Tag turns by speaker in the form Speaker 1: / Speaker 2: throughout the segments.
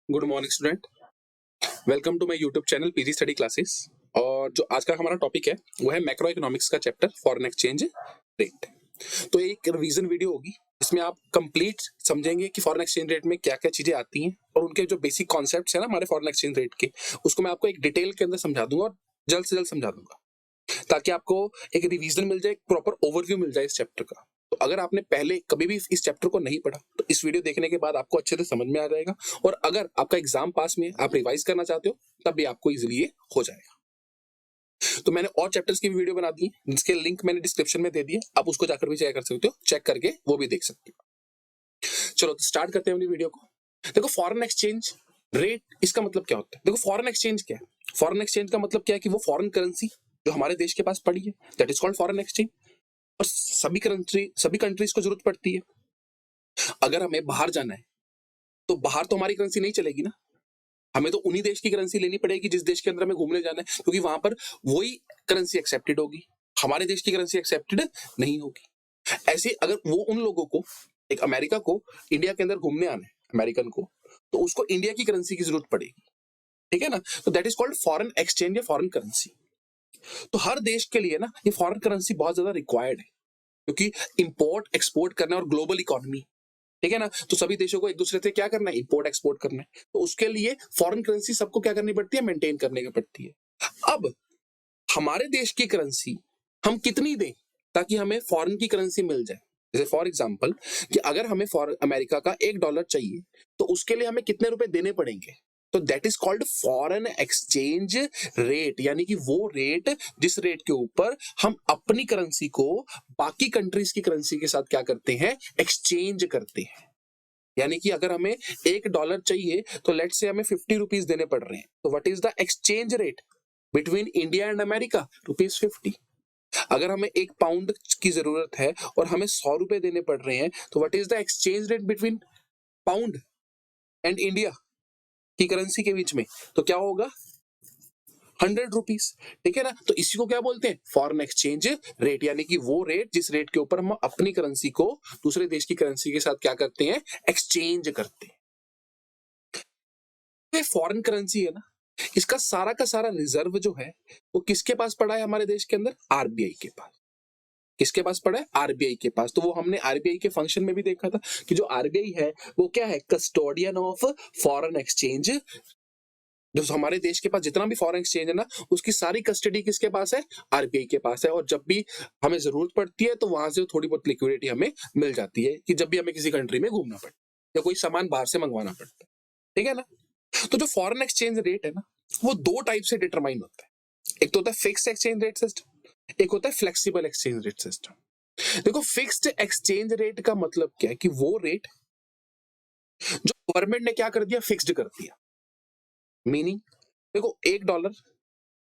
Speaker 1: Good morning student. Welcome to my YouTube channel PG study classes. और जो आज का हमारा टॉपिक है वो है मैक्रो इकोनॉमिक्स का चैप्टर फॉरेन एक्सचेंज रेट। तो एक रिवीजन वीडियो होगी इसमें आप कंप्लीट समझेंगे कि फॉरेन एक्सचेंज रेट में क्या क्या चीजें आती हैं और उनके जो बेसिक कॉन्सेप्ट्स है ना हमारे फॉरेन एक्सचेंज रेट के, उसको मैं आपको एक डिटेल के अंदर समझा दूंगा और जल्द से जल्द समझा दूंगा ताकि आपको एक रिवीजन मिल जाए, एक प्रॉपर ओवरव्यू मिल जाए इस चैप्टर का। तो अगर आपने पहले कभी भी इस चैप्टर को नहीं पढ़ा तो इस वीडियो देखने के बाद आपको अच्छे से समझ में आ जाएगा, और अगर आपका एग्जाम पास में आप रिवाइज करना चाहते हो तब भी आपको इजीली ये हो जाएगा। तो मैंने और चैप्टर्स की भी वीडियो बना दी है जिसके लिंक मैंने डिस्क्रिप्शन में दे दिए, आप उसको जाकर भी चेक कर सकते हो, चेक करके वो भी देख सकते हो। चलो तो स्टार्ट करते हैं अपनी वीडियो को। देखो फॉरेन एक्सचेंज रेट, इसका मतलब क्या होता है? देखो फॉरेन एक्सचेंज क्या है? फॉरेन एक्सचेंज का मतलब क्या है कि वो फॉरेन करेंसी जो हमारे देश के पास पड़ी है, that is called foreign exchange. और सभी कंट्रीज को जरूरत पड़ती है। अगर हमें बाहर जाना है तो बाहर तो हमारी करेंसी नहीं चलेगी ना, हमें तो उन्हीं देश की करेंसी लेनी पड़ेगी जिस देश के अंदर हमें घूमने जाना है, क्योंकि वहां पर वही करेंसी एक्सेप्टेड होगी, हमारे देश की करेंसी एक्सेप्टेड नहीं होगी। ऐसे अगर वो उन लोगों को, एक अमेरिका को इंडिया के अंदर घूमने आना है, अमेरिकन को, तो उसको इंडिया की करेंसी की जरूरत पड़ेगी, ठीक है ना। तो that is called foreign exchange या फॉरेन करेंसी। तो हर देश के लिए ना ये फॉरेन करेंसी बहुत ज्यादा रिक्वायर्ड है, क्योंकि इंपोर्ट एक्सपोर्ट करना और ग्लोबल इकोनॉमी, ठीक है ना। तो सभी देशों को एक दूसरे से क्या करना है, इंपोर्ट एक्सपोर्ट करना है, तो उसके लिए फॉरेन करेंसी सबको क्या करनी पड़ती है, मेंटेन करने की पड़ती है। अब हमारे देश की करेंसी हम कितनी दें ताकि हमें फॉरेन की करेंसी मिल जाए? जैसे फॉर एग्जांपल कि अगर हमें अमेरिका का $1 चाहिए तो उसके लिए हमें कितने रुपए देने पड़ेंगे? तो that is called foreign exchange rate, यानी कि वो रेट जिस रेट के ऊपर हम अपनी करेंसी को बाकी कंट्रीज की करेंसी के साथ क्या करते हैं, एक्सचेंज करते हैं। यानी कि अगर हमें $1 चाहिए तो लेट से हमें 50 रुपीज देने पड़ रहे हैं, तो what is the exchange rate between India and America? ₹50। अगर हमें £1 की जरूरत है और हमें ₹100 देने पड़ रहे हैं, तो what is the exchange rate between pound and India की करेंसी के बीच में? तो क्या होगा, ₹100, ठीक है ना। तो इसी को क्या बोलते हैं, फॉरेन एक्सचेंज रेट, यानी कि वो रेट जिस रेट के ऊपर हम अपनी करेंसी को दूसरे देश की करेंसी के साथ क्या करते हैं, एक्सचेंज करते हैं। फॉरेन करेंसी है ना, इसका सारा का सारा रिजर्व जो है वो किसके पास पड़ा है हमारे देश के अंदर? आरबीआई के पास। किसके पास पड़ा है? आरबीआई के पास। तो वो हमने आरबीआई के फंक्शन में भी देखा था कि जो आरबीआई है वो क्या है, कस्टोडियन ऑफ फॉरेन एक्सचेंज। जो हमारे देश के पास जितना भी फॉरेन एक्सचेंज है ना, उसकी सारी कस्टडी किसके पास है? आरबीआई के पास है। और जब भी हमें जरूरत पड़ती है तो वहां से थोड़ी बहुत लिक्विडिटी हमें मिल जाती है, कि जब भी हमें किसी कंट्री में घूमना पड़े या कोई सामान बाहर से मंगवाना पड़ता है, ठीक है ना। तो जो फॉरेन एक्सचेंज रेट है ना, वो दो टाइप से डिटरमाइन होता है। एक तो होता है फिक्स्ड एक्सचेंज रेट सिस्टम, एक होता है फ्लेक्सिबल एक्सचेंज रेट सिस्टम। देखो फिक्स्ड एक्सचेंज रेट का मतलब क्या है कि वो रेट जो गवर्नमेंट ने क्या कर दिया, फिक्स्ड कर दिया। मीनिंग देखो $1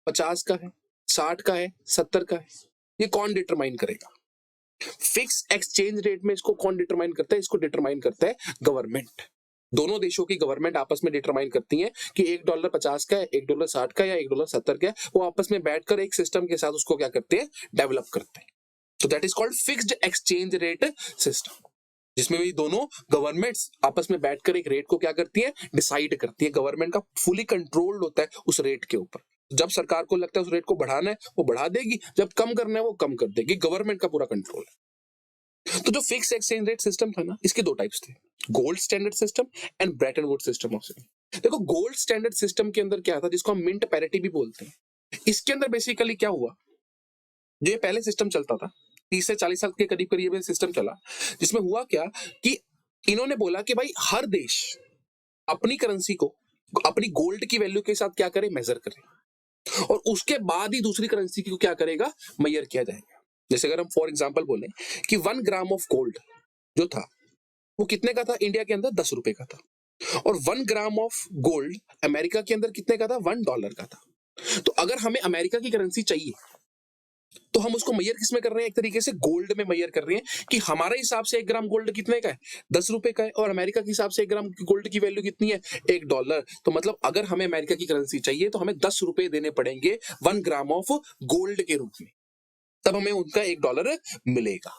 Speaker 1: 50 का है, 60 का है, 70 का है, ये कौन डिटरमाइन करेगा? फिक्स एक्सचेंज रेट में इसको कौन डिटरमाइन करता है? इसको डिटरमाइन करता है गवर्नमेंट। दोनों देशों की गवर्नमेंट आपस में डिटरमाइन करती है कि $1 50 का है, $1 60 का, या $1 70 का है। वो आपस में बैठकर एक सिस्टम के साथ उसको क्या करते हैं, डेवलप करते हैं। तो that is called fixed exchange rate system, जिसमें भी दोनों गवर्नमेंट्स आपस में बैठकर एक रेट को क्या करती है, डिसाइड करती है। गवर्नमेंट का फुली कंट्रोल्ड होता है उस रेट के ऊपर। जब सरकार को लगता है उस रेट को बढ़ाना है वो बढ़ा देगी, जब कम करना है वो कम कर देगी। गवर्नमेंट का पूरा कंट्रोल है। तो जो फिक्स एक्सचेंज रेट सिस्टम था ना, इसके दो टाइप्स थे, gold standard system and Brayton Wood system of. देखो गोल्ड स्टैंडर्ड सिस्टम के अंदर क्या था, जिसको हम मिंट पैरिटी भी बोलते हैं। इसके अंदर बेसिकली क्या हुआ, जो ये पहले सिस्टम चलता था 30 से 40 साल के करीब करीब ये सिस्टम चला, जिसमें हुआ क्या कि इन्होंने बोला कि भाई हर देश अपनी करेंसी को अपनी गोल्ड की वैल्यू के साथ क्या करे, मेजर करे, और उसके बाद ही दूसरी करेंसी को क्या करेगा, मेजर किया जाएगा। जैसे अगर हम फॉर एग्जांपल बोले कि 1 ग्राम ऑफ गोल्ड जो था वो कितने का था इंडिया के अंदर, ₹10 का था, और 1 ग्राम ऑफ गोल्ड अमेरिका के अंदर कितने का था, $1 का था। तो अगर हमें अमेरिका की करेंसी चाहिए तो हम उसको मैयर किस में कर रहे हैं, एक तरीके से गोल्ड में मैयर कर रहे हैं कि हमारे हिसाब से 1 ग्राम गोल्ड कितने का है, ₹10 का है, और अमेरिका के हिसाब से 1 ग्राम गोल्ड की वैल्यू कितनी है, $1। तो मतलब अगर हमें अमेरिका की करेंसी चाहिए तो हमें ₹10 देने पड़ेंगे 1 ग्राम ऑफ गोल्ड के रूप में, तब हमें उनका $1 मिलेगा।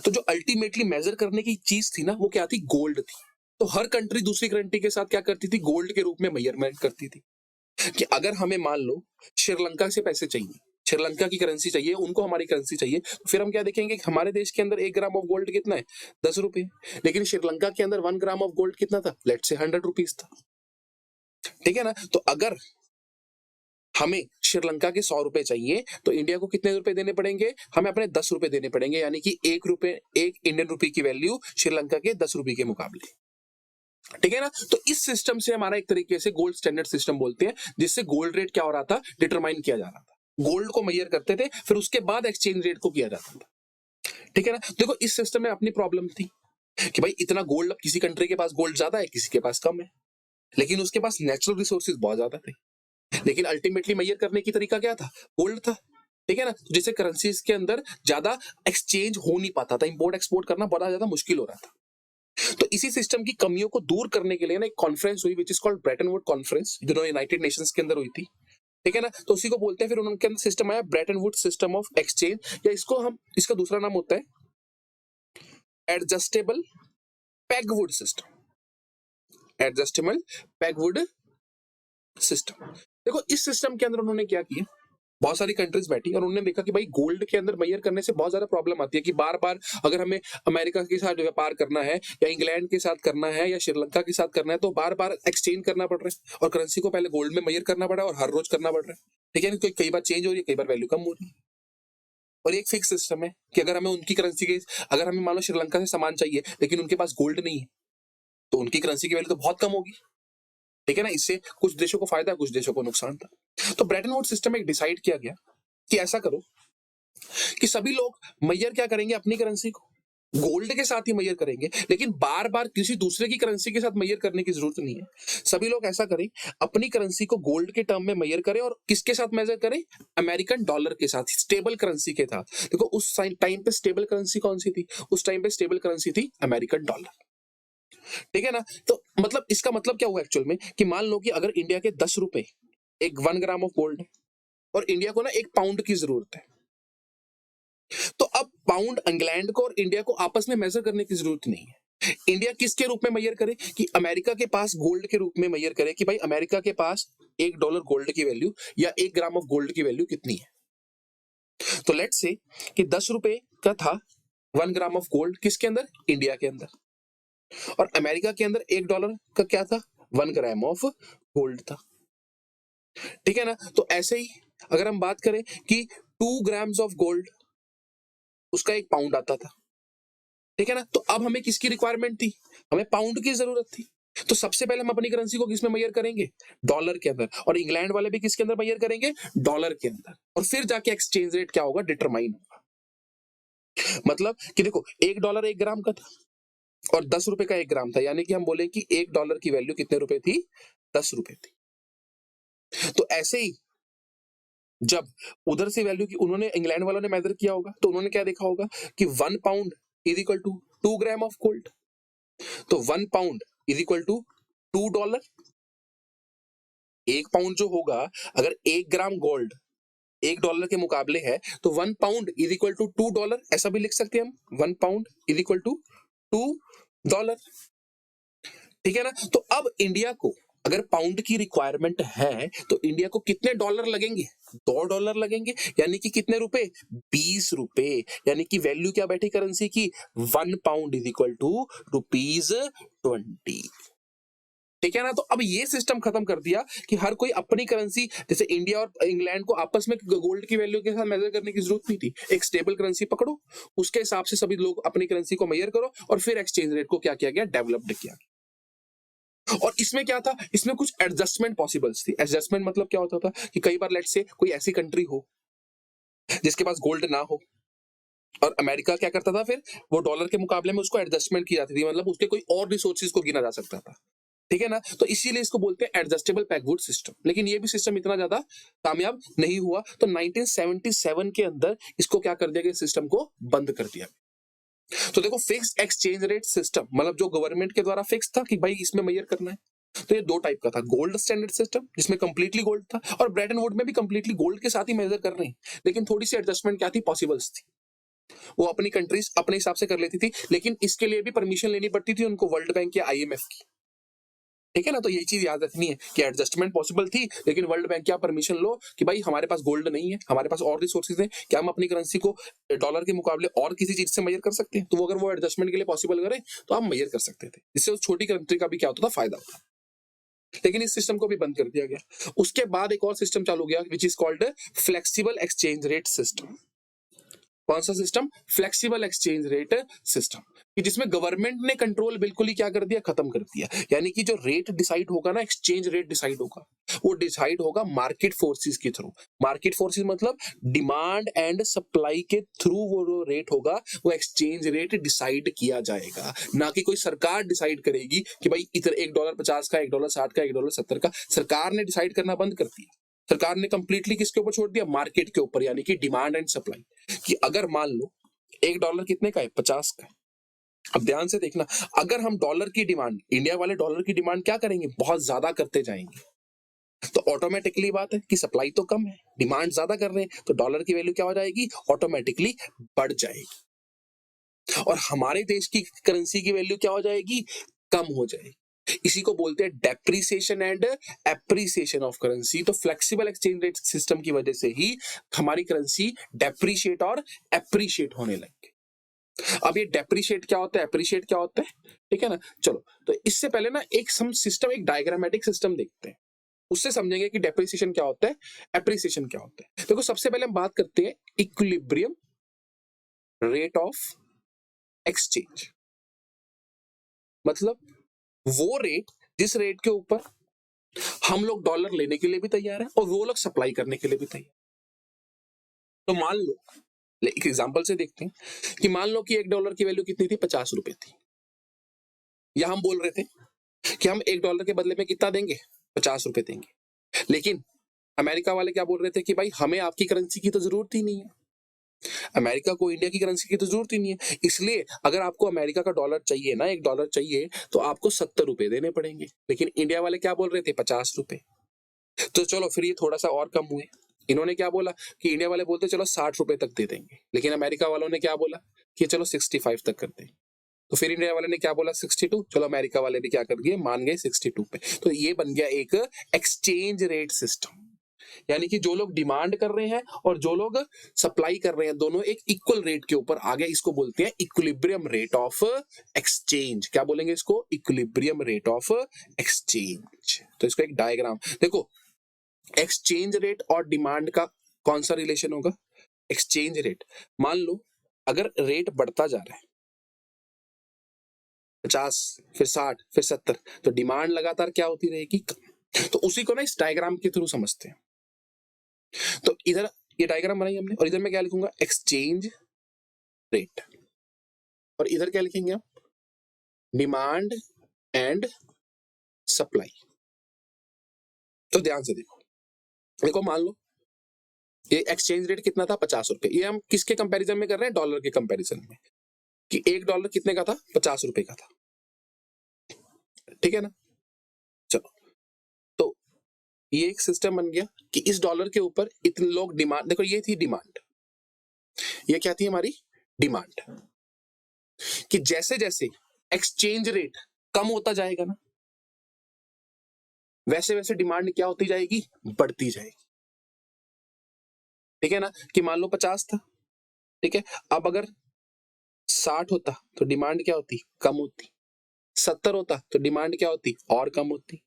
Speaker 1: तो जो अल्टीमेटली मेजर करने की चीज थी ना, वो क्या थी, गोल्ड थी। तो हर कंट्री दूसरी कंट्री के साथ क्या करती थी, गोल्ड के रूप में मेजरमेंट करती थी कि अगर हमें मान लो श्रीलंका से पैसे चाहिए, श्रीलंका की करेंसी चाहिए, उनको हमारी करेंसी चाहिए, तो फिर हम क्या देखेंगे कि हमारे देश के अंदर 1 ग्राम ऑफ गोल्ड कितना है, 10 रुपए, लेकिन श्रीलंका के अंदर 1 ग्राम ऑफ गोल्ड कितना था, लेट्स से 100 रुपीज था। ठीक है ना। तो अगर हमें श्रीलंका के 100 रुपए चाहिए तो इंडिया को कितने रुपए देने पड़ेंगे, हमें अपने 10 रुपए देने पड़ेंगे, यानी कि 1 इंडियन रुपए की वैल्यू श्रीलंका के 10 रुपए के मुकाबले। ठीक है ना। तो इस सिस्टम से हमारा एक तरीके से गोल्ड स्टैंडर्ड सिस्टम बोलते हैं, जिससे गोल्ड रेट क्या हो रहा था, डिटरमाइन किया जा रहा था। गोल्ड को मेजर करते थे, फिर उसके बाद एक्सचेंज रेट को किया जाता था। ठीक है ना। देखो इस सिस्टम में अपनी प्रॉब्लम थी कि भाई इतना गोल्ड, अब किसी कंट्री के पास गोल्ड ज्यादा है, किसी के पास कम है, लेकिन उसके पास नेचुरल रिसोर्सेज बहुत ज्यादा थे, लेकिन अल्टीमेटली मेजर करने की तरीका क्या था, गोल्ड था। ठीक है ना। तो जैसे करेंसीज के अंदर ज्यादा एक्सचेंज हो नहीं पाता था, इंपोर्ट एक्सपोर्ट करना बड़ा ज्यादा मुश्किल हो रहा था। तो इसी सिस्टम की कमियों को दूर करने के लिए ना एक कॉन्फ्रेंस हुई which is called Brayton would conference, जो यूनाइटेड नेशंस के अंदर हुई थी। ठीक है ना। तो उसी को बोलते हैं, फिर उनके अंदर सिस्टम आया Bretton Wood system of exchange, या इसका दूसरा नाम होता है adjustable pegwood system. Adjustable pegwood system. देखो इस सिस्टम के अंदर उन्होंने क्या किया, बहुत सारी कंट्रीज बैठी और उन्होंने देखा कि भाई गोल्ड के अंदर मेजर करने से बहुत ज्यादा प्रॉब्लम आती है कि बार बार अगर हमें अमेरिका के साथ व्यापार करना है, या इंग्लैंड के साथ करना है, या श्रीलंका के साथ करना है, तो बार बार एक्सचेंज करना पड़ रहा है और करेंसी को पहले गोल्ड में मेजर करना पड़ा है और हर रोज करना पड़ रहा है। ठीक है ना। कई बार चेंज हो रही है, कई बार वैल्यू कम हो रही है, और एक फिक्स सिस्टम है कि अगर हमें उनकी करेंसी के, अगर हमें मान लो श्रीलंका से सामान चाहिए लेकिन उनके पास गोल्ड नहीं है, तो उनकी करेंसी की वैल्यू तो बहुत कम होगी। ठीक है ना। इससे कुछ देशों को फायदा, कुछ देशों को नुकसान था। तो ब्रेटन वुड सिस्टम में डिसाइड किया गया कि ऐसा करो कि सभी लोग मैयर क्या करेंगे, अपनी करेंसी को गोल्ड के साथ ही मैयर करेंगे, लेकिन बार बार किसी दूसरे की करेंसी के साथ मैयर करने की जरूरत नहीं है। सभी लोग ऐसा करें, अपनी करेंसी को गोल्ड के टर्म में मैयर करें, और किसके साथ मेजर करें, अमेरिकन डॉलर के साथ, स्टेबल करेंसी के साथ। देखो उस टाइम पे स्टेबल करेंसी कौन सी थी, उस टाइम पे स्टेबल करेंसी थी अमेरिकन डॉलर। ठीक है ना। तो मतलब इसका मतलब क्या हुआ एक्चुअल में, कि मान लो कि अगर इंडिया के 10 रुपए एक 1 ग्राम ऑफ गोल्ड है, और इंडिया को ना 1 पाउंड की जरूरत है, तो अब पाउंड इंग्लैंड को और इंडिया को आपस में मेजर करने की जरूरत नहीं है। इंडिया किसके रूप में मेजर करे, कि अमेरिका के पास गोल्ड के रूप में मेजर करे कि भाई अमेरिका के पास $1 गोल्ड की वैल्यू या 1 ग्राम ऑफ गोल्ड की वैल्यू कितनी है। तो लेट्स से कि 10 रुपए का था 1 ग्राम ऑफ गोल्ड, किसके अंदर, इंडिया के अंदर, और अमेरिका के अंदर $1 का क्या था, 1 ग्राम ऑफ गोल्ड था। ठीक है ना। तो ऐसे ही अगर हम बात करें कि 2 ग्राम्स ऑफ गोल्ड, उसका 1 पाउंड आता था। ठीक है ना। तो अब हमें किसकी रिक्वायरमेंट थी, हमें पाउंड की जरूरत थी। तो सबसे पहले हम अपनी करेंसी को किसमें मेजर करेंगे, डॉलर के अंदर, और इंग्लैंड वाले भी किसके अंदर मेजर करेंगे, डॉलर के अंदर, और फिर जाके एक्सचेंज रेट क्या होगा, डिटरमाइन होगा। मतलब कि देखो $1 1 ग्राम का था और 10 रुपए का 1 ग्राम था, यानी कि हम बोले कि $1 की वैल्यू कितने रुपए थी, 10 रुपए थी। तो ऐसे ही जब उधर से वैल्यू की उन्होंने, इंग्लैंड वालों ने मेजर किया होगा, तो उन्होंने क्या देखा होगा कि 1 pound is equal to 2 gram of gold. तो 1 pound is equal to $2। 1 pound जो होगा, अगर 1 ग्राम गोल्ड $1 के मुकाबले है, तो 1 पाउंड इज इक्वल टू $2, ऐसा भी लिख सकते हैं हम, 1 पाउंड इज इक्वल टू $2। ठीक है ना। तो अब इंडिया को अगर पाउंड की रिक्वायरमेंट है, तो इंडिया को कितने डॉलर लगेंगे, $2 लगेंगे, यानी कि कितने रुपए, 20 रुपए, यानी कि वैल्यू क्या बैठी करेंसी की, 1 पाउंड इज इक्वल टू ₹20। ठीक है ना। तो अब ये सिस्टम खत्म कर दिया कि हर कोई अपनी करेंसी, जैसे इंडिया और इंग्लैंड को आपस में गोल्ड की वैल्यू के साथ मेजर करने की जरूरत नहीं थी। एक स्टेबल करेंसी पकड़ो, उसके हिसाब से सभी लोग अपनी करेंसी को मेजर करो, और फिर एक्सचेंज रेट को क्या किया गया, डेवलप्ड किया गया। और इसमें क्या था, इसमें कुछ एडजस्टमेंट पॉसिबल्स थी। एडजस्टमेंट मतलब क्या होता था कि कई बार लेट्स से कोई ऐसी कंट्री हो जिसके पास गोल्ड ना हो, और अमेरिका क्या करता था, फिर वो डॉलर के मुकाबले में उसको एडजस्टमेंट की जाती थी, मतलब उसके कोई और रिसोर्सेज को गिना जा सकता था। ठीक है ना। तो इसीलिए इसको बोलते हैं एडजस्टेबल पेगवुड सिस्टम। लेकिन ये भी सिस्टम इतना ज्यादा कामयाब नहीं हुआ, तो 1977 के अंदर इसको क्या कर दिया गया, सिस्टम को बंद कर दिया। तो देखो फिक्स्ड एक्सचेंज रेट सिस्टम, मतलब जो गवर्नमेंट के द्वारा फिक्स था कि भाई इसमें मेजर करना है, तो ये 2 टाइप का था, गोल्ड स्टैंडर्ड सिस्टम जिसमें कंप्लीटली गोल्ड था, और ब्रेटन वुड में भी कंप्लीटली गोल्ड के साथ ही मेजर कर रहे हैं, लेकिन थोड़ी सी एडजस्टमेंट क्या थी, पॉसिबल्स थी। वो अपनी कंट्रीज अपने हिसाब से कर लेती थी, लेकिन इसके लिए भी परमिशन लेनी पड़ती थी उनको वर्ल्ड बैंक या आईएमएफ की। ठीक है ना, तो यही चीज याद रखनी है कि एडजस्टमेंट पॉसिबल थी, लेकिन वर्ल्ड बैंक क्या परमिशन लो कि भाई हमारे पास गोल्ड नहीं है, हमारे पास और रिसोर्सेज हैं, क्या हम अपनी करेंसी को डॉलर के मुकाबले और किसी चीज से मेजर कर सकते हैं? तो वो अगर वो एडजस्टमेंट के लिए पॉसिबल करे तो हम मेजर कर सकते थे, इससे उस छोटी कंट्री का भी क्या होता था, फायदा होता। लेकिन इस सिस्टम को भी बंद कर दिया गया। उसके बाद एक और सिस्टम चालू गया which is called flexible exchange rate system. कौन सा system? Flexible exchange rate system, कि जिसमें गवर्नमेंट ने कंट्रोल बिल्कुल ही क्या कर दिया, खत्म कर दिया। यानी कि जो रेट डिसाइड होगा ना, एक्सचेंज रेट डिसाइड होगा, वो डिसाइड होगा मार्केट फोर्सेस के थ्रू। मार्केट फोर्सेस मतलब डिमांड एंड सप्लाई के थ्रू वो रेट होगा, वो एक्सचेंज रेट डिसाइड किया जाएगा। ना कि कोई सरकार डिसाइड करेगी कि भाई इधर $1.50 का, $1.60 का, $1.70 का। सरकार ने डिसाइड करना बंद कर दिया। सरकार ने कंप्लीटली किसके ऊपर छोड़ दिया? मार्केट के ऊपर, यानी कि डिमांड एंड सप्लाई। कि अगर मान लो $1 कितने का है? 50 का है। अब ध्यान से देखना, अगर हम डॉलर की डिमांड, इंडिया वाले डॉलर की डिमांड क्या करेंगे? बहुत ज्यादा करते जाएंगे, तो ऑटोमेटिकली बात है कि सप्लाई तो कम है, डिमांड ज्यादा कर रहे हैं, तो डॉलर की वैल्यू क्या हो जाएगी? ऑटोमेटिकली बढ़ जाएगी। और हमारे देश की करेंसी की वैल्यू क्या हो जाएगी? कम हो जाएगी। इसी को बोलते हैं depreciation and appreciation of currency. तो फ्लेक्सिबल एक्सचेंज रेट सिस्टम की वजह से ही हमारी करेंसी डेप्रिशिएट और एप्रिशिएट होने लगी। अब ये डेप्रिशिएट क्या होता है, एप्रिशिएट क्या होता है, ठीक है ना? चलो, तो इससे पहले ना एक सम सिस्टम, एक डायग्रामेटिक सिस्टम देखते हैं, उससे समझेंगे कि डेप्रिसिएशन क्या होता है, एप्रिसिएशन क्या होता है। देखो, सबसे पहले हम बात करते हैं इक्विलिब्रियम रेट ऑफ एक्सचेंज। मतलब वो रेट जिस रेट के ऊपर हम लोग डॉलर लेने के लिए भी तैयार है और वो लोग सप्लाई करने के लिए भी तैयार। तो मान लो, एक एग्जांपल से देखते हैं कि मान लो कि $1 की वैल्यू कितनी थी? 50 रुपए थी। या हम बोल रहे थे कि हम $1 के बदले में कितना देंगे? 50 रुपए देंगे। लेकिन अमेरिका वाले क्या बोल रहे थे कि भाई हमें आपकी करेंसी की तो जरूरत ही नहीं है, अमेरिका को इंडिया की करेंसी की तो जरूरत ही नहीं है, इसलिए अगर आपको अमेरिका का डॉलर चाहिए ना, $1 चाहिए, तो आपको 70 रुपए देने पड़ेंगे। लेकिन इंडिया वाले क्या बोल रहे थे? 50 रुपए। तो चलो फिर ये थोड़ा सा और कम हुए। इन्होंने क्या बोला कि इंडिया वाले बोलते चलो 60 रुपए तक दे देंगे, लेकिन अमेरिका वालों ने क्या बोला कि चलो 65 तक कर दें। तो फिर इंडिया वाले ने क्या बोला? 62। चलो अमेरिका वाले भी क्या कर दिए? मान गए 62 पे। तो ये बन गया एक एक्सचेंज रेट सिस्टम। यानी कि जो लोग डिमांड कर रहे हैं और जो लोग सप्लाई कर रहे हैं, दोनों एक इक्वल रेट के ऊपर आ गए। इसको बोलते हैं इक्विलिब्रियम रेट ऑफ एक्सचेंज। क्या बोलेंगे इसको? Equilibrium rate of exchange. तो इसको एक डायग्राम देखो, एक्सचेंज रेट और डिमांड का कौन सा रिलेशन होगा? Exchange rate. मान लो अगर रेट बढ़ता जा रहा है, 50, फिर 60, फिर 70, तो डिमांड लगातार क्या होती रहेगी? कम। तो उसी को ना इस डायग्राम के थ्रू समझते हैं। तो इधर ये डायग्राम बनाई हमने, और इधर मैं क्या लिखूंगा? Exchange rate. और इधर क्या लिखेंगे हम? Demand and supply. तो ध्यान से देखो, देखो मान लो ये एक्सचेंज रेट कितना था? 50 रुपए। ये हम किसके कंपैरिजन में कर रहे हैं? डॉलर के कंपैरिजन में, कि $1 कितने का था? 50 रुपए का था। ठीक है ना? चलो, तो ये एक सिस्टम बन गया कि इस डॉलर के ऊपर इतने लोग डिमांड, देखो ये थी डिमांड, ये क्या थी? हमारी डिमांड। कि जैसे जैसे एक्सचेंज रेट कम होता जाएगा ना, वैसे वैसे डिमांड क्या होती जाएगी? बढ़ती जाएगी। ठीक है ना? कि मान लो 50 था, ठीक है, अब अगर 60 होता तो डिमांड क्या होती? कम होती। 70 होता तो डिमांड क्या होती? और कम होती।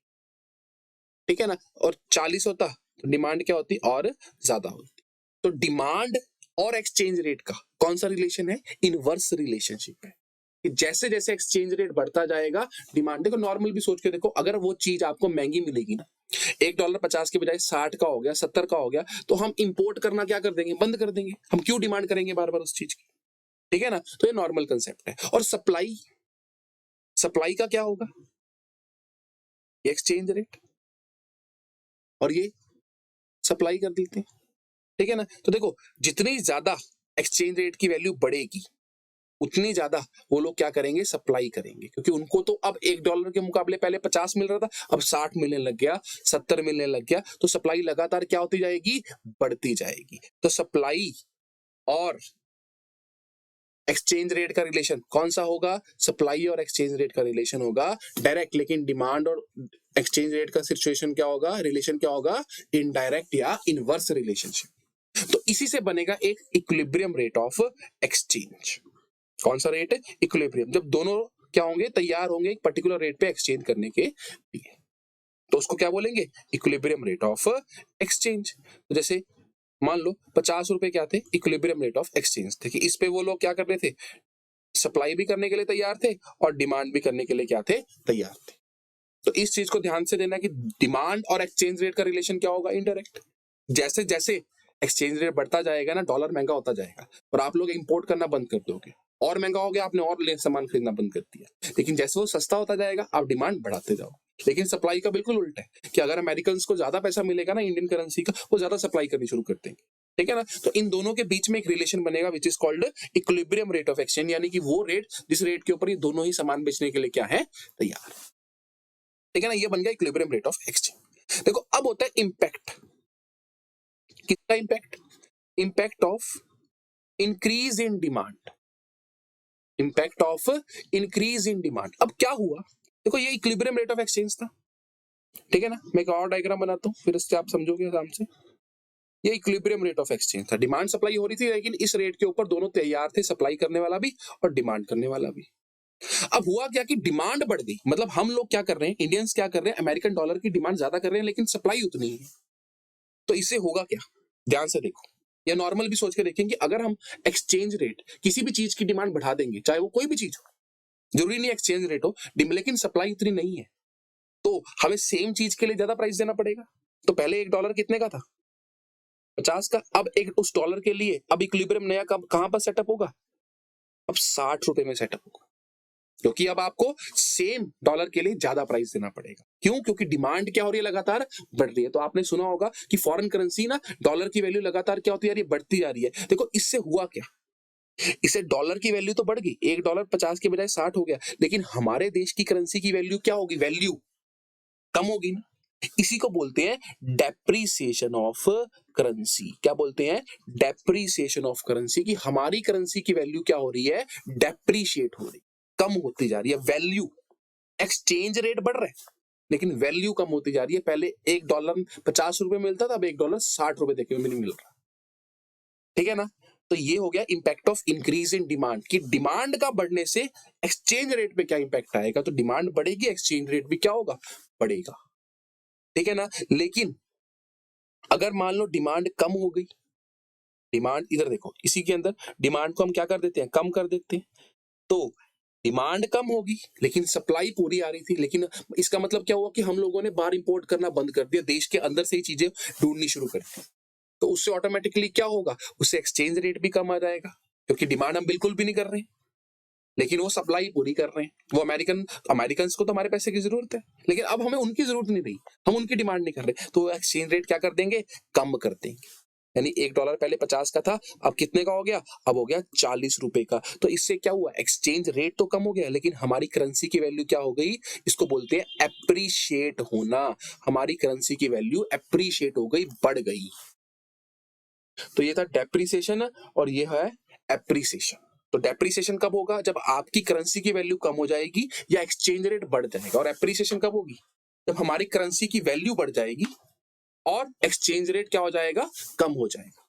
Speaker 1: ठीक है ना? और 40 होता तो डिमांड क्या होती? और ज्यादा होती। तो डिमांड और एक्सचेंज रेट का कौन सा रिलेशन है? इनवर्स रिलेशनशिप है। कि जैसे जैसे एक्सचेंज रेट बढ़ता जाएगा, डिमांड, देखो नॉर्मल भी सोच के देखो, अगर वो चीज आपको महंगी मिलेगी ना, $1 50 के बजाय 60 का हो गया, 70 का हो गया, तो हम इंपोर्ट करना क्या कर देंगे? बंद कर देंगे। हम क्यों डिमांड करेंगे बार बार उस चीज की? ठीक है ना? तो ये नॉर्मल कंसेप्ट है। और सप्लाई, सप्लाई का क्या होगा? ये एक्सचेंज रेट, और ये सप्लाई कर देते हैं। ठीक है ना? तो देखो, जितनी ज्यादा एक्सचेंज रेट की वैल्यू बढ़ेगी, उतनी ज्यादा वो लोग क्या करेंगे? सप्लाई करेंगे। क्योंकि उनको तो अब $1 के मुकाबले पहले 50 मिल रहा था, अब 60 मिलने लग गया, 70 मिलने लग गया, तो सप्लाई लगातार क्या होती जाएगी? बढ़ती जाएगी। तो सप्लाई और एक्सचेंज रेट का रिलेशन कौन सा होगा? सप्लाई और एक्सचेंज रेट का रिलेशन होगा डायरेक्ट, लेकिन डिमांड और एक्सचेंज रेट का सिचुएशन क्या होगा, रिलेशन क्या होगा? इनडायरेक्ट या इनवर्स रिलेशनशिप। तो इसी से बनेगा एक इक्विलिब्रियम रेट ऑफ एक्सचेंज। कौन सा रेट है? इक्विलिब्रियम। जब दोनों क्या होंगे? तैयार होंगे एक पर्टिकुलर रेट पे एक्सचेंज करने के लिए, तो उसको क्या बोलेंगे? Equilibrium rate of exchange. तो जैसे मान लो 50 रुपए क्या थे? इक्विलिब्रियम रेट ऑफ एक्सचेंज थे, कि इस पे वो लोग क्या कर रहे थे? सप्लाई भी करने के लिए तैयार थे और डिमांड भी करने के लिए क्या थे? तैयार थे। तो इस चीज को ध्यान से देना कि डिमांड और एक्सचेंज रेट का रिलेशन क्या होगा? इनडायरेक्ट। जैसे जैसे एक्सचेंज रेट बढ़ता जाएगा ना, डॉलर महंगा होता जाएगा और आप लोग इंपोर्ट करना बंद कर दोगे, और महंगा हो गया, आपने और सामान खरीदना बंद कर दिया। लेकिन जैसे वो सस्ता होता जाएगा, आप डिमांड बढ़ाते जाओ। लेकिन सप्लाई का बिल्कुल उल्टा है कि अगर अमेरिकन को ज्यादा पैसा मिलेगा ना इंडियन करेंसी का, वो ज्यादा सप्लाई करनी शुरू कर देंगे। ठीक है ना? तो इन दोनों के बीच में एक रिलेशन बनेगा which is called equilibrium rate of exchange, यानी कि वो रेट जिस रेट के ऊपर ये दोनों ही सामान बेचने के लिए क्या है? तैयार। ठीक है ना? ये बन गया इक्विलिब्रियम रेट ऑफ एक्सचेंज। देखो अब होता है इंपैक्ट। किसका impact? Impact of increase in demand. Impact of increase in demand. अब क्या हुआ? देखो ये इक्विलिब्रियम रेट ऑफ एक्सचेंज था, ठीक है ना? मैं एक और डायग्राम बनाता हूँ, फिर इससे आप समझोगे आराम से। ये इक्विलिब्रियम रेट ऑफ एक्सचेंज था, डिमांड सप्लाई हो रही थी, लेकिन इस रेट के ऊपर दोनों तैयार थे, सप्लाई करने वाला भी और डिमांड करने वाला भी। अब हुआ क्या कि डिमांड बढ़ गई। मतलब हम लोग क्या कर रहे हैं, इंडियंस क्या कर रहे हैं? अमेरिकन डॉलर की डिमांड ज्यादा कर रहे हैं, लेकिन सप्लाई उतनी है। तो इससे होगा क्या? ध्यान से देखो, या नॉर्मल भी सोच के देखेंगे, अगर हम एक्सचेंज रेट किसी भी चीज की डिमांड बढ़ा देंगे, चाहे वो कोई भी चीज हो, जरूरी नहीं एक्सचेंज रेट हो, लेकिन सप्लाई उतनी नहीं है, तो हमें सेम चीज के लिए ज्यादा प्राइस देना पड़ेगा। तो पहले $1 कितने का था? 50 का। अब एक उस डॉलर के लिए अब इक्विलिब्रियम नया कहां पर सेटअप होगा? अब 60 रुपए में सेटअप होगा, क्योंकि अब आपको सेम डॉलर के लिए ज्यादा प्राइस देना पड़ेगा। क्यों? क्योंकि डिमांड क्या हो रही है? लगातार बढ़ रही है। तो आपने सुना होगा कि फॉरेन करेंसी ना, डॉलर की वैल्यू लगातार क्या होती जा रही है? बढ़ती जा रही है। देखो इससे हुआ क्या, इससे डॉलर की वैल्यू तो बढ़ गई, $1 50 के बजाय 60 हो गया, लेकिन हमारे देश की करेंसी की वैल्यू क्या होगी? वैल्यू कम होगी ना। इसी को बोलते हैं डेप्रीसिएशन ऑफ करेंसी। क्या बोलते हैं? डेप्रीसिएशन ऑफ करेंसी, की हमारी करेंसी की वैल्यू क्या हो रही है? डेप्रीशिएट हो रही, कम होती जा रही है वैल्यू। एक्सचेंज रेट बढ़ रहा है, लेकिन वैल्यू कम होती जा रही है। पहले $1 50 रुपए मिलता था, अब $1 60 रुपए देखे में नहीं मिल रहा। ठीक है ना? तो ये हो गया impact of increase in demand, कि डिमांड का बढ़ने से एक्सचेंज रेट पे क्या इंपैक्ट आएगा? तो डिमांड बढ़ेगी, एक्सचेंज रेट भी क्या होगा? बढ़ेगा। ठीक है ना? लेकिन अगर मान लो डिमांड कम हो गई, डिमांड इधर देखो, इसी के अंदर डिमांड को हम क्या कर देते हैं? कम कर देते हैं। तो डिमांड कम होगी, लेकिन सप्लाई पूरी आ रही थी। लेकिन इसका मतलब क्या हुआ कि हम लोगों ने बाहर इंपोर्ट करना बंद कर दिया, देश के अंदर से ही चीजें ढूंढनी शुरू कर दी। तो उससे ऑटोमेटिकली क्या होगा? उससे एक्सचेंज रेट भी कम आ जाएगा, क्योंकि डिमांड हम बिल्कुल भी नहीं कर रहे हैं, लेकिन वो सप्लाई पूरी कर रहे हैं। वो अमेरिकन को तो हमारे पैसे की जरूरत है, लेकिन अब हमें उनकी जरूरत नहीं रही, हम उनकी डिमांड नहीं कर रहे, तो एक्सचेंज रेट क्या कर देंगे? कम कर देंगे। यानी $1 पहले 50 का था, अब कितने का हो गया? अब हो गया 40 रुपए का। तो इससे क्या हुआ? एक्सचेंज रेट तो कम हो गया, लेकिन हमारी करेंसी की वैल्यू क्या हो गई? इसको बोलते हैं एप्रिशिएट होना। हमारी करेंसी की वैल्यू एप्रिशिएट हो गई, बढ़ गई। तो ये था डेप्रिसिएशन और ये है एप्रिसिएशन। तो डेप्रिसिएशन कब होगा? जब आपकी करेंसी की वैल्यू कम हो जाएगी या एक्सचेंज रेट बढ़ जाएगा। और एप्रिसिएशन कब होगी? जब हमारी करेंसी की वैल्यू बढ़ जाएगी और एक्सचेंज रेट क्या हो जाएगा? कम हो जाएगा।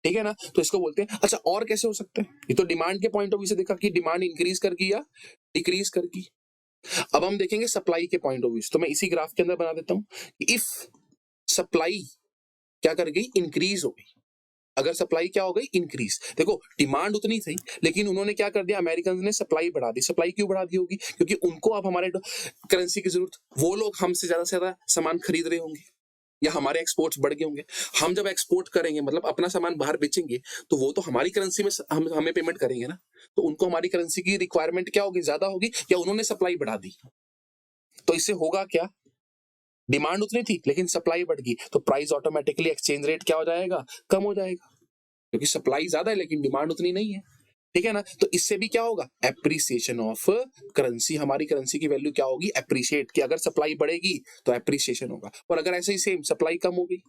Speaker 1: ठीक है ना? तो इसको बोलते हैं। अच्छा, और कैसे हो सकते हैं? ये तो डिमांड के पॉइंट ऑफ व्यू से देखा कि डिमांड इंक्रीज कर गई या डिक्रीज कर गई। अब हम देखेंगे सप्लाई के पॉइंट ऑफ व्यू से। तो मैं इसी ग्राफ के अंदर बना देता हूं कि इफ सप्लाई क्या कर गई? इंक्रीज हो गई। अगर सप्लाई क्या हो गई? इंक्रीज। देखो डिमांड उतनी थी, लेकिन उन्होंने क्या कर दिया? अमेरिकन ने सप्लाई बढ़ा दी। सप्लाई क्यों बढ़ा दी होगी? क्योंकि उनको अब हमारे करेंसी की जरूरत, वो लोग हमसे ज्यादा से ज्यादा सामान खरीद रहे होंगे या हमारे एक्सपोर्ट्स बढ़ गए होंगे। हम जब एक्सपोर्ट करेंगे, मतलब अपना सामान बाहर बेचेंगे, तो वो तो हमारी करेंसी में हमें पेमेंट करेंगे ना। तो उनको हमारी करेंसी की रिक्वायरमेंट क्या होगी? ज्यादा होगी, या उन्होंने सप्लाई बढ़ा दी। तो इससे होगा क्या? डिमांड उतनी थी लेकिन सप्लाई बढ़ गई, तो प्राइस ऑटोमेटिकली एक्सचेंज रेट क्या हो जाएगा? कम हो जाएगा, क्योंकि सप्लाई ज्यादा है लेकिन डिमांड उतनी नहीं है। ठीक है ना? तो इससे भी क्या होगा? Appreciation of currency. हमारी करेंसी की वैल्यू क्या होगी? एप्रिशिएट। कि अगर सप्लाई बढ़ेगी तो एप्रिसिएशन होगा, और अगर ऐसे ही सेम सप्लाई कम होगी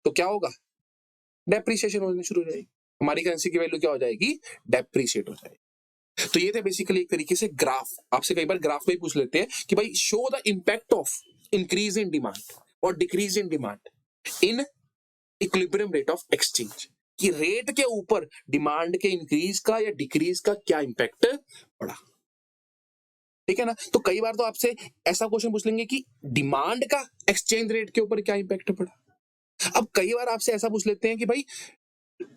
Speaker 1: तो क्या होगा? डेप्रिसिएशन होने शुरू हो जाएगी। हमारी करेंसी की वैल्यू क्या हो जाएगी, डेप्रिशिएट हो जाएगी। तो ये थे बेसिकली एक तरीके से ग्राफ। आपसे कई बार ग्राफ में ही पूछ लेते हैं कि भाई show the impact of increase in demand और decrease in demand in equilibrium rate of exchange, कि रेट के ऊपर डिमांड के इंक्रीज का या डिक्रीज का क्या इंपैक्ट पड़ा। ठीक है ना। तो कई बार तो आपसे ऐसा क्वेश्चन पूछ लेंगे कि डिमांड का एक्सचेंज रेट के ऊपर क्या इंपैक्ट पड़ा। अब कई बार आपसे ऐसा पूछ लेते हैं कि भाई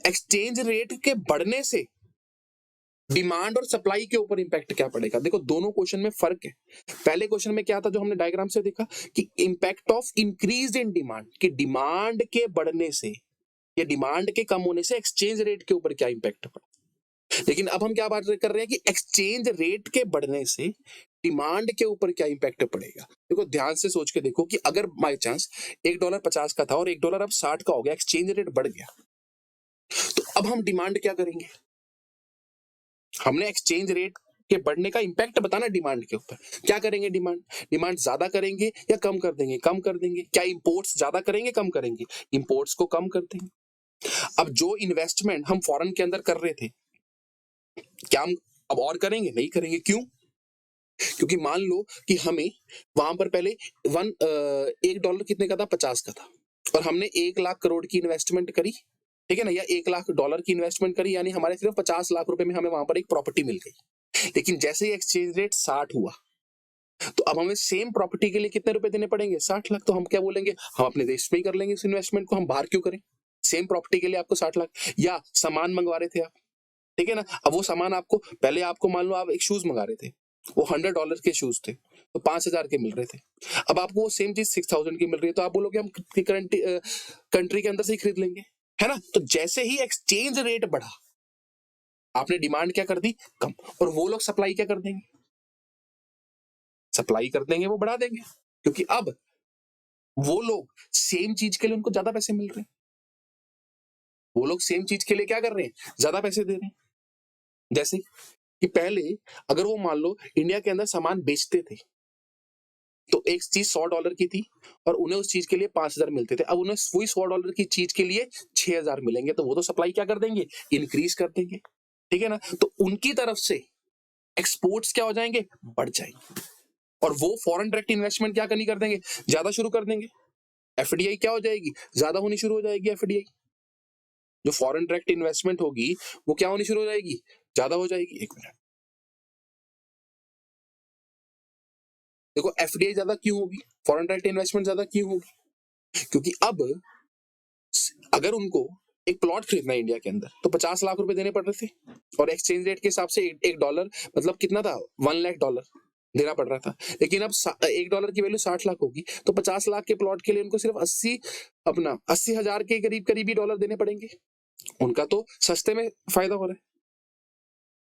Speaker 1: एक्सचेंज रेट के बढ़ने से डिमांड और सप्लाई के ऊपर इंपैक्ट क्या पड़ेगा। देखो दोनों क्वेश्चन में फर्क है। पहले क्वेश्चन में क्या था जो हमने डायग्राम से देखा कि impact of increase in demand, कि डिमांड के बढ़ने से या डिमांड के कम होने से एक्सचेंज रेट के ऊपर क्या इंपैक्ट पड़ा। लेकिन अब हम क्या बात कर रहे हैं कि एक्सचेंज रेट के बढ़ने से डिमांड के ऊपर क्या इंपैक्ट पड़ेगा। देखो ध्यान से सोच के देखो कि अगर बाय चांस $1 50 का था और $1 अब 60 का हो गया, एक्सचेंज रेट बढ़ गया, तो अब हम डिमांड क्या करेंगे। हमने एक्सचेंज रेट के बढ़ने का इंपैक्ट बताना डिमांड के ऊपर। क्या करेंगे, डिमांड ज्यादा करेंगे या कम कर देंगे, कम कर देंगे। क्या इंपोर्ट्स ज्यादा करेंगे, कम करेंगे, इंपोर्ट्स को कम कर देंगे। अब जो इन्वेस्टमेंट हम फॉरेन के अंदर कर रहे थे, क्या हम अब और करेंगे, नहीं करेंगे। क्यों, क्योंकि मान लो कि हमें वहां पर पहले $1 कितने का था, 50 का था, और हमने 1 लाख करोड़ की इन्वेस्टमेंट करी, ठीक है ना, या $1 लाख की इन्वेस्टमेंट करी, यानी हमारे सिर्फ 50 लाख रुपए में हमें वहां पर एक प्रॉपर्टी मिल गई। लेकिन जैसे ही एक्सचेंज रेट 60 हुआ, तो अब हमें सेम प्रॉपर्टी के लिए कितने रुपए देने पड़ेंगे, 60 लाख। तो हम क्या बोलेंगे, हम अपने देश में ही कर लेंगे इस इन्वेस्टमेंट को, हम बाहर क्यों करें। सेम प्रॉपर्टी के लिए आपको 60 लाख, या सामान मंगवा रहे थे आप, ठीक है ना, अब वो सामान आपको पहले आपको मान लो आप एक शूज मंगा रहे थे, वो $100 के शूज थे, तो 5,000 के मिल रहे थे। अब आपको वो सेम चीज 6,000 की मिल रही है, तो आप बोलोगे हम कंट्री के अंदर से ही खरीद लेंगे, है ना। तो जैसे ही एक्सचेंज रेट बढ़ा, आपने डिमांड क्या कर दी, कम, और वो लोग सप्लाई क्या कर देंगे, सप्लाई कर देंगे, वो बढ़ा देंगे, क्योंकि अब वो लोग सेम चीज के लिए उनको ज्यादा पैसे मिल रहे हैं, वो लोग सेम चीज के लिए क्या कर रहे हैं, ज्यादा पैसे दे रहे हैं। जैसे कि पहले अगर वो मान लो इंडिया के अंदर सामान बेचते थे, तो एक चीज $100 की थी और उन्हें उस चीज के लिए 5,000 मिलते थे, अब उन्हें वही $100 की चीज के लिए 6,000 मिलेंगे, तो वो तो सप्लाई क्या कर देंगे, इंक्रीज कर देंगे, ठीक है ना। तो उनकी तरफ से एक्सपोर्ट्स क्या हो जाएंगे, बढ़ जाएंगे, और वो फॉरेन डायरेक्ट इन्वेस्टमेंट क्या करनी कर देंगे, ज्यादा शुरू कर देंगे। एफडीआई क्या हो जाएगी, ज्यादा होनी शुरू हो जाएगी। एफडीआई जो फॉरेन डायरेक्ट इन्वेस्टमेंट होगी वो क्या होनी शुरू हो जाएगी, ज्यादा हो जाएगी। एक मिनट, देखो एफडीआई ज्यादा क्यों होगी, फॉरेन डायरेक्ट इन्वेस्टमेंट ज्यादा क्यों होगी, क्योंकि अब अगर उनको एक प्लॉट खरीदना है इंडिया के अंदर, तो 50 लाख रुपए देने पड़ रहे थे, और एक्सचेंज रेट के हिसाब से एक डॉलर मतलब कितना था, $1 लाख देना पड़ रहा था। लेकिन अब $1 की वैल्यू 60 लाख होगी, तो 50 लाख के प्लॉट के लिए उनको सिर्फ 80,000 के करीब करीब ही डॉलर देने पड़ेंगे। उनका तो सस्ते में फायदा हो रहा है,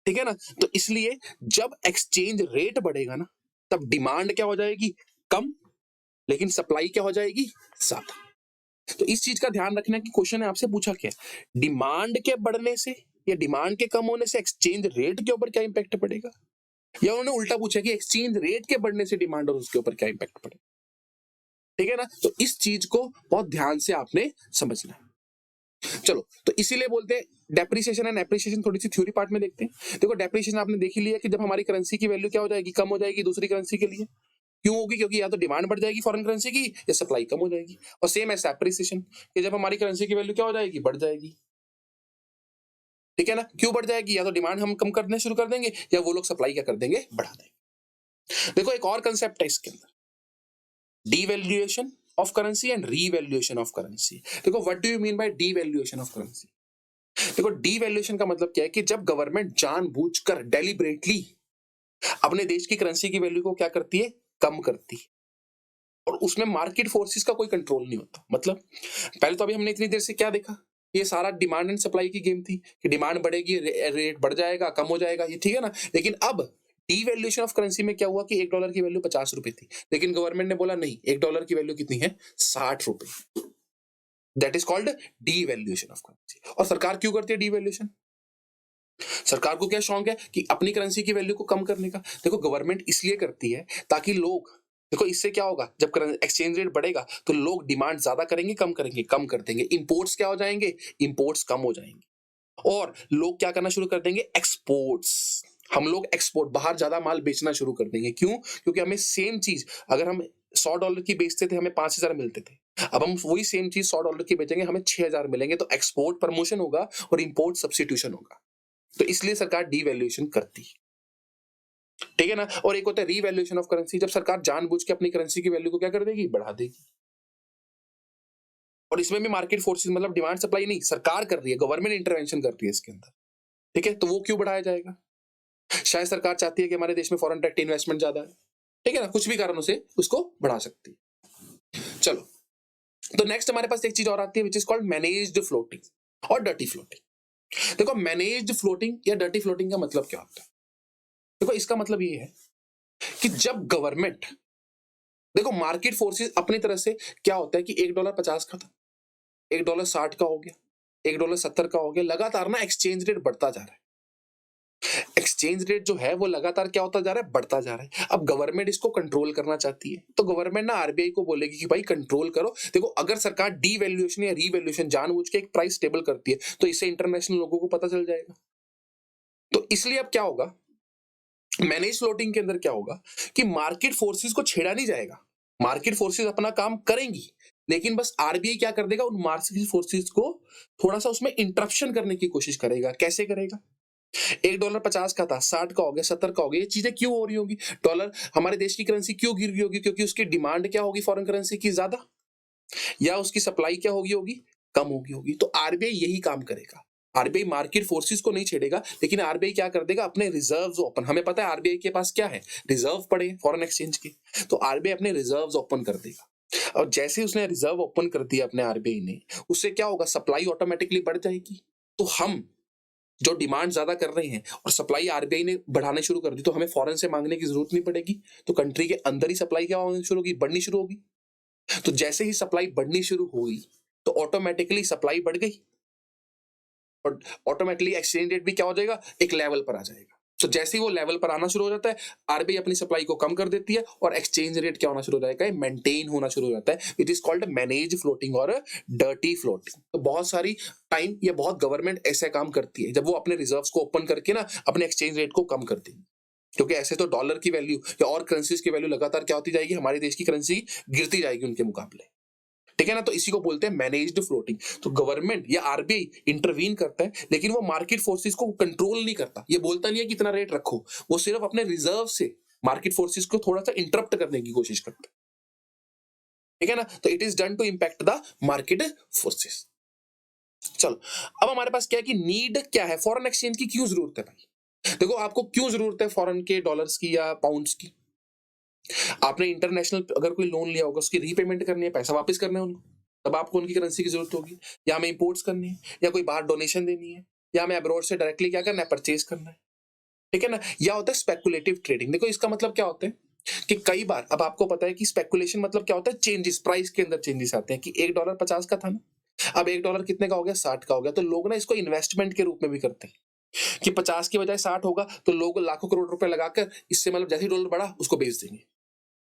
Speaker 1: ठीक है ना। तो इसलिए जब एक्सचेंज रेट बढ़ेगा ना, तब डिमांड क्या हो जाएगी, कम, लेकिन सप्लाई क्या हो जाएगी, ज्यादा। तो इस चीज का ध्यान रखना कि क्वेश्चन ने आपसे पूछा क्या, डिमांड के बढ़ने से या डिमांड के कम होने से एक्सचेंज रेट के ऊपर क्या इंपैक्ट पड़ेगा, या उन्होंने उल्टा पूछा कि एक्सचेंज रेट के बढ़ने से डिमांड और उसके ऊपर क्या इंपैक्ट पड़ेगा, ठीक है ना। तो इस चीज को बहुत ध्यान से आपने समझना है। चलो, तो इसीलिए बोलते हैं डेप्रिसिएशन एंड एप्रिसिएशन। थोड़ी सी थ्योरी पार्ट में देखते हैं। देखो डेप्रिसिएशन आपने देख ही लिया कि जब हमारी करेंसी की वैल्यू क्या हो जाएगी, कम हो जाएगी दूसरी करेंसी के लिए। क्यों होगी, क्योंकि या तो डिमांड बढ़ जाएगी फॉरेन करेंसी की, या सप्लाई कम हो जाएगी। और सेम एज एप्रिसिएशन, कि जब हमारी करेंसी की वैल्यू क्या हो जाएगी, बढ़ जाएगी, ठीक है ना। क्यों बढ़ जाएगी, या तो डिमांड हम कम करने शुरू कर देंगे, या वो लोग सप्लाई क्या कर देंगे, बढ़ा देंगे। देखो एक और कंसेप्ट है इसके अंदर, devaluation of currency and revaluation of currency. देखो what do you mean by devaluation of currency. देखो डीवैल्यूएशन का मतलब क्या है कि जब गवर्नमेंट जानबूझकर डेलिबरेटली अपने देश की करेंसी की वैल्यू को क्या करती है, कम करती है, और उसमें मार्केट फोर्सेस का कोई कंट्रोल नहीं होता। मतलब पहले तो अभी हमने इतनी देर से क्या देखा, ये सारा डिमांड एंड सप्लाई की गेम थी, कि डिमांड बढ़ेगी, रेट बढ़ जाएगा, कम हो जाएगा, ये ठीक है ना। लेकिन अब डीवैल्यूएशन ऑफ करेंसी में क्या हुआ कि $1 की वैल्यू 50 रुपए थी, लेकिन गवर्नमेंट ने बोला नहीं, $1 की वैल्यू कितनी है, 60 रुपए। That is called devaluation of currency. और सरकार क्यों करती है डीवैल्यूएशन, सरकार को क्या शौक है कि अपनी करेंसी की वैल्यू को कम करने का। देखो गवर्नमेंट इसलिए करती है ताकि लोग, देखो इससे क्या होगा, जब एक्सचेंज रेट बढ़ेगा तो लोग डिमांड ज्यादा करेंगे, कम करेंगे, कम कर देंगे, इंपोर्ट्स क्या हो जाएंगे, इंपोर्ट्स कम हो जाएंगे, और लोग क्या करना शुरू कर देंगे, एक्सपोर्ट्स। हम लोग एक्सपोर्ट, बाहर ज्यादा माल बेचना शुरू कर देंगे। क्यों? क्योंकि हमें सेम चीज, अगर हम $100 की बेचते थे हमें 5,000 मिलते थे, अब हम वही सेम चीज $100 की बेचेंगे हमें 6,000 मिलेंगे। तो एक्सपोर्ट प्रमोशन होगा और इंपोर्ट सब्स्टिट्यूशन होगा। तो इसलिए सरकार डीवैल्यूएशन करती है, ठीक है ना। और एक होता है रीवैल्यूएशन ऑफ करेंसी, जब सरकार जानबूझ के अपनी करेंसी की वैल्यू को क्या कर देगी, बढ़ा देगी। और इसमें भी मार्केट फोर्सेस, मतलब डिमांड सप्लाई नहीं, सरकार कर रही है, गवर्नमेंट इंटरवेंशन करती है इसके अंदर, ठीक है। तो वो क्यों बढ़ाया जाएगा? शायद सरकार चाहती है कि हमारे देश में फॉरेन डायरेक्ट इन्वेस्टमेंट ज्यादा है, ठीक है ना, कुछ भी कारणों से उसको बढ़ा सकती है। चलो, तो नेक्स्ट हमारे पास एक चीज और आती है which is called managed floating और डर्टी फ्लोटिंग। देखो, मैनेज्ड फ्लोटिंग या डर्टी फ्लोटिंग का मतलब क्या होता है? देखो, इसका मतलब ये है कि जब गवर्नमेंट, देखो मार्केट फोर्सेस अपनी तरह से क्या होता है कि $1.50 का था, $1.60 का हो गया, $1.70 का हो गया, लगातार ना एक्सचेंज रेट बढ़ता जा रहा है। एक्सचेंज रेट जो है वो लगातार क्या होता जा रहा है, बढ़ता जा रहा है। अब गवर्नमेंट इसको कंट्रोल करना चाहती है, तो गवर्नमेंट ना आरबीआई को बोलेगी कि भाई कंट्रोल करो। देखो, अगर सरकार डीवैल्यूएशन या रीवैल्यूएशन जानबूझ के एक प्राइस स्टेबल करती है तो इससे इंटरनेशनल लोगों को पता चल जाएगा। तो इसलिए अब क्या होगा, मैनेज फ्लोटिंग के अंदर क्या होगा कि मार्केट फोर्सेस को छेड़ा नहीं जाएगा, मार्केट फोर्सेस अपना काम करेंगी, लेकिन बस आरबीआई क्या कर देगा, उन मार्केट फोर्सेस को थोड़ा सा उसमें इंटरप्शन करने की कोशिश करेगा। कैसे करेगा? $1.50 का था, 60 का हो गया, 70 का हो गया, ये चीजें क्यों हो रही होगी? डॉलर, हमारे देश की करेंसी क्यों गिर गई होगी? क्योंकि उसकी डिमांड क्या होगी फॉरेन करेंसी की ज्यादा, या उसकी सप्लाई क्या होगी, कम होगी। तो आरबीआई यही काम करेगा। आरबीआई मार्केट फोर्सेस को नहीं छेड़ेगा, लेकिन आरबीआई क्या कर देगा, अपने रिजर्व्स ओपन, हमें पता है आरबीआई के पास क्या है, रिजर्व पड़े फॉरेन एक्सचेंज के, तो आरबीआई अपने रिजर्व्स ओपन कर देगा। और जैसे उसने रिजर्व ओपन कर दिया अपने आरबीआई ने, उससे क्या होगा, सप्लाई ऑटोमेटिकली बढ़ जाएगी। तो हम जो डिमांड ज्यादा कर रहे हैं और सप्लाई आरबीआई ने बढ़ाने शुरू कर दी, तो हमें फॉरेन से मांगने की जरूरत नहीं पड़ेगी। तो कंट्री के अंदर ही सप्लाई क्या होनी शुरू होगी, बढ़नी शुरू होगी। तो जैसे ही सप्लाई बढ़नी शुरू हुई तो ऑटोमेटिकली सप्लाई बढ़ गई और ऑटोमेटिकली एक्सचेंज रेट भी क्या हो जाएगा, एक लेवल पर आ जाएगा। तो जैसे ही वो लेवल पर आना शुरू हो जाता है, आरबीआई अपनी सप्लाई को कम कर देती है और एक्सचेंज रेट क्या होना शुरू हो जाएगा, मेंटेन होना शुरू हो जाता है। It is called manage floating और डर्टी फ्लोटिंग। तो बहुत सारी टाइम या बहुत गवर्नमेंट ऐसा काम करती है, जब वो अपने रिजर्व्स को ओपन करके ना अपने एक्सचेंज रेट को कम कर देगी, क्योंकि ऐसे तो डॉलर की वैल्यू या और करेंसीज की वैल्यू लगातार क्या होती जाएगी, हमारे देश की करेंसी गिरती जाएगी उनके मुकाबले, ठीक है ना। तो इसी को बोलते हैं मैनेज्ड फ्लोटिंग। तो गवर्नमेंट या आरबीआई इंटरवीन करता है, लेकिन वो मार्केट फोर्सेस को कंट्रोल नहीं करता। ये बोलता नहीं है कि इतना रेट रखो, वो सिर्फ अपने रिजर्व से मार्केट फोर्सेस को थोड़ा सा इंटरप्ट करने की कोशिश करता है, ठीक है ना। तो it is done to impact the market forces. चलो, अब हमारे पास क्या है कि नीड क्या है, फॉरेन एक्सचेंज की क्यों जरूरत है भाई? देखो, आपको क्यों जरूरत है फॉरेन के डॉलर्स की या पाउंड्स की? आपने इंटरनेशनल अगर कोई लोन लिया होगा, उसकी रीपेमेंट करनी है, पैसा वापस करना है उनको, तब आपको उनकी करेंसी की जरूरत होगी। या हमें इंपोर्ट्स करनी है, या कोई बाहर डोनेशन देनी है, या हमें अब्रॉड से डायरेक्टली क्या करना है, परचेज करना है, ठीक है ना। या होता है स्पेकुलेटिव ट्रेडिंग। देखो, इसका मतलब क्या होता है कि कई बार, अब आपको पता है कि स्पेकुलेशन मतलब क्या होता है, चेंजेस, प्राइस के अंदर चेंजेस आते हैं कि $1.50 का था ना, अब $1 कितने का हो गया, 60 का हो गया। तो लोग ना इसको इन्वेस्टमेंट के रूप में भी करते हैं कि 50 की बजाय 60 होगा, तो लोग लाखों करोड़ रुपए लगाकर इससे, मतलब जैसे ही डॉलर बढ़ा उसको बेच देंगे।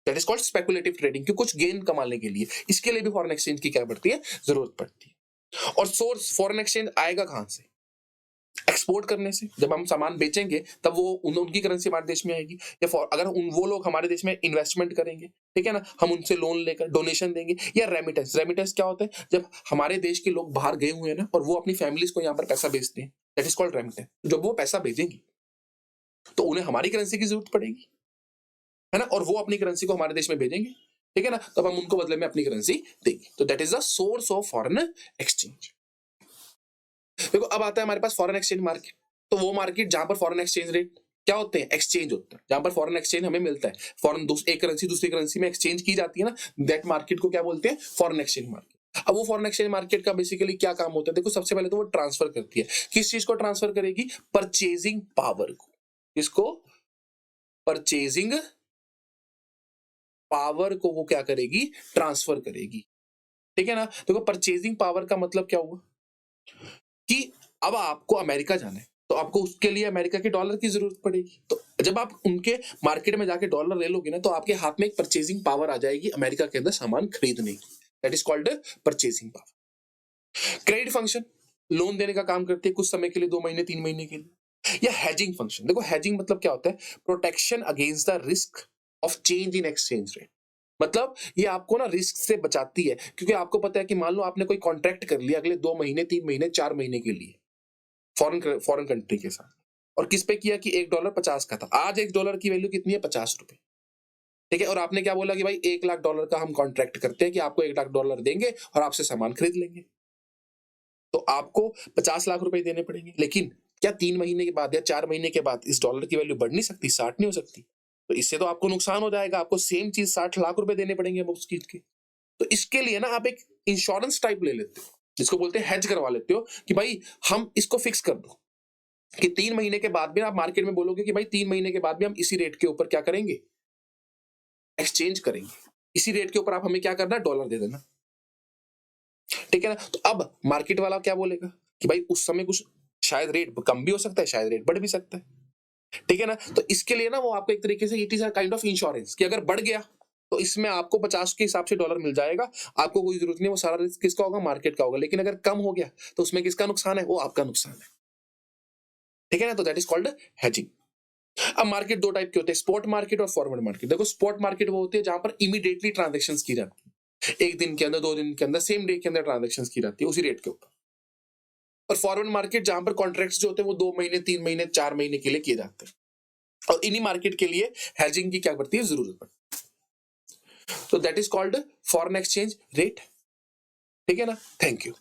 Speaker 1: That is called speculative trading, कि कुछ गेन कमाने के लिए, इसके लिए भी फॉरेन एक्सचेंज की क्या पड़ती है, जरूरत पड़ती है। और सोर्स फॉरेन एक्सचेंज आएगा कहां से, एक्सपोर्ट करने से। जब हम सामान बेचेंगे तब वो उनकी करेंसी हमारे देश में आएगी, या अगर वो लोग हमारे देश में इन्वेस्टमेंट करेंगे, ठीक है ना, हम उनसे लोन लेकर डोनेशन देंगे। या रेमिटेंस, रेमिटेंस क्या होता है, जब हमारे देश के लोग बाहर गए हुए हैं ना और वो अपनी फैमिलीज को यहाँ पर पैसा भेजते हैं, दैट इज कॉल्ड रेमिटेंस। जब वो पैसा भेजेंगे तो उन्हें हमारी करेंसी की जरूरत पड़ेगी, है ना, और वो अपनी करेंसी को हमारे देश में भेजेंगे, ठीक है ना, तब हम उनको बदले में अपनी करेंसी देंगे। तो that is the source of foreign exchange. देखो, अब आता है हमारे पास फॉरेन एक्सचेंज मार्केट। तो वो मार्केट जहां पर फॉरेन एक्सचेंज रेट क्या होते हैं, एक्सचेंज होता है, जहां पर फॉरेन एक्सचेंज हमें मिलता है, फॉरेन एक करेंसी दूसरी करेंसी में एक्सचेंज की जाती है ना, दैट मार्केट को क्या बोलते हैं, फॉरेन एक्सचेंज मार्केट। अब वो फॉरेन एक्सचेंज मार्केट का बेसिकली क्या काम होता है, देखो सबसे पहले तो वो ट्रांसफर करती है, किस चीज को ट्रांसफर करेगी, परचेजिंग पावर को। किसको, परचेजिंग पावर को वो क्या करेगी, ट्रांसफर करेगी, ठीक है ना। देखो, परचेजिंग पावर का मतलब क्या हुआ कि अब आपको अमेरिका जाना है, तो आपको उसके लिए अमेरिका के डॉलर की जरूरत पड़ेगी। तो जब आप उनके मार्केट में जाके डॉलर ले लोगे ना, तो आपके हाथ में एक परचेजिंग पावर आ जाएगी अमेरिका के अंदर सामान खरीदने की, that is called purchasing power. Credit function, loan देने का काम करती है कुछ समय के लिए, 2 महीने 3 महीने के लिए। या हेजिंग फंक्शन, देखो हेजिंग मतलब क्या होता है, protection against the risk of change in exchange rate. मतलब ये आपको ना रिस्क से बचाती है, क्योंकि आपको पता है कि मान लो आपने कोई कॉन्ट्रैक्ट कर लिया अगले 2 महीने 3 महीने 4 महीने के लिए फॉरेन कंट्री के साथ, और किस पे किया कि $1 50 का था। आज $1 की वैल्यू कितनी है, ₹50। ठीक है, और आपने क्या बोला कि भाई $1,00,000 का हम कॉन्ट्रैक्ट करते हैं कि आपको $1,00,000 देंगे और आपसे सामान खरीद लेंगे, तो आपको 50 लाख रुपए देने पड़ेंगे। लेकिन क्या 3 महीने के बाद या 4 महीने के बाद इस डॉलर की वैल्यू बढ़ नहीं सकती, 60 नहीं हो सकती? तो इससे तो आपको नुकसान हो जाएगा, आपको सेम चीज 60 लाख रुपए देने पड़ेंगे अब उस चीज के। तो इसके लिए ना आप एक इंश्योरेंस टाइप ले लेते हो, जिसको बोलते हैं हेज करवा लेते हो, कि भाई हम इसको फिक्स कर दो कि 3 महीने के बाद भी आप मार्केट में बोलोगे कि भाई 3 महीने के बाद भी हम इसी रेट के ऊपर क्या करेंगे, एक्सचेंज करेंगे। इसी रेट के ऊपर आप हमें क्या करना है, डॉलर दे देना। ठीक है ना, तो अब मार्केट वाला क्या बोलेगा कि भाई उस समय कुछ शायद रेट कम भी हो सकता है, शायद रेट बढ़ भी सकता है। ठीक है ना, तो इसके लिए ना वो आपको एक तरीके से it is a kind of insurance, कि अगर बढ़ गया तो इसमें आपको 50 के हिसाब से डॉलर मिल जाएगा, आपको कोई जरूरत नहीं, वो सारा रिस्क किसका होगा, मार्केट का होगा। लेकिन अगर कम हो गया तो उसमें किसका नुकसान है, वो आपका नुकसान है। ठीक है ना, तो दैट इज कॉल्ड हेजिंग। अब मार्केट दो टाइप के होते हैं, स्पॉट मार्केट और फॉरवर्ड मार्केट। देखो स्पॉट मार्केट वो होती है जहां पर इमीडिएटली ट्रांजेक्शन की जाती है, एक दिन के अंदर 2 दिन के अंदर सेम डे के अंदर ट्रांजेक्शन की जाती है उसी रेट के ऊपर। और फॉरवर्ड मार्केट जहां पर कॉन्ट्रैक्ट्स जो होते हैं वो 2 महीने 3 महीने 4 महीने के लिए किए जाते हैं, और इन्हीं मार्केट के लिए हेजिंग की क्या पड़ती है, जरूरत पड़ती है। तो that is called foreign exchange rate. ठीक है ना, थैंक यू।